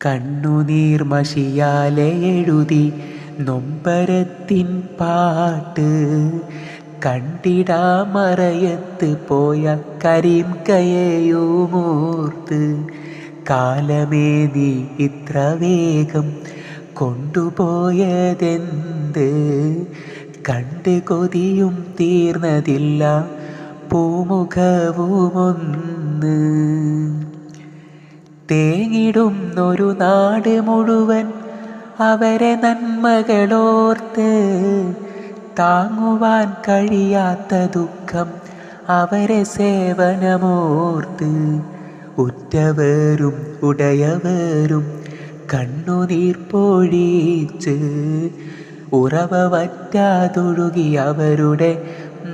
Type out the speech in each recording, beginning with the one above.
കണ്ണുനീർ മഷിയാലെ എഴുതി നൊമ്പരത്തിൻ പാട്ട് കണ്ടിടാമറയത്ത് പോയ കരീംകയെയുമോർത്ത് കാലമേ നീ ഇത്ര വേഗം കൊണ്ടുപോയതെന്ത് കണ്ട് കൊതിയും തീർന്നതില്ല പൂമുഖവുമൊന്ന് തേങ്ങിടുന്നൊരു നാട് മുഴുവൻ അവരെ നന്മകളോർത്ത് താങ്ങുവാൻ കഴിയാത്ത ദുഃഖം അവരെ സേവനമോർത്ത് ഉറ്റവരും ഉടയവരും കണ്ണുനീർ പൊഴിച്ച് ഉറവ വറ്റാതൊഴുകി അവരുടെ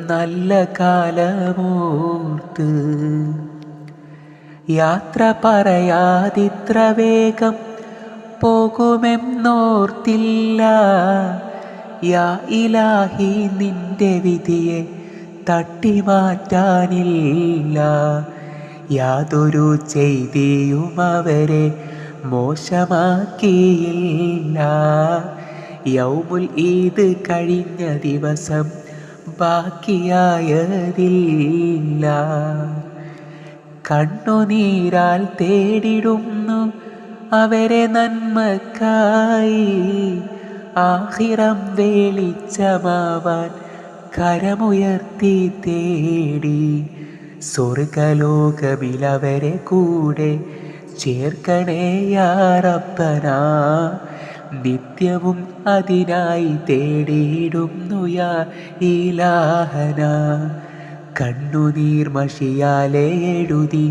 നല്ല കാലമോർത്ത് യാത്ര പറയാതിത്ര വേഗം പോകുമെന്നോർത്തില്ല യാ ഇലാഹി നിന്റെ വിധിയെ തട്ടിമാറ്റാനില്ല യാതൊരു ചെയ്തിയും അവരെ മോശമാക്കിയില്ല യൗമുൽ ഈദ് കഴിഞ്ഞ ദിവസം ബാക്കിയായതില്ല കണ്ണുനീരാൽ തേടിടുന്നു അവരെ നന്മക്കായി ആഖിറം വെളിച്ചമാവാൻ കരമുയർത്തി തേടി സ്വർഗലോകമിലവരെ കൂടെ ചേർക്കണേ യാ റബ്ബനാ നിത്യവും അതിനായി തേടിയിടുന്നു യാ ഇലാഹനാ കണ്ണുനീർ മഷിയാലെ എഴുതി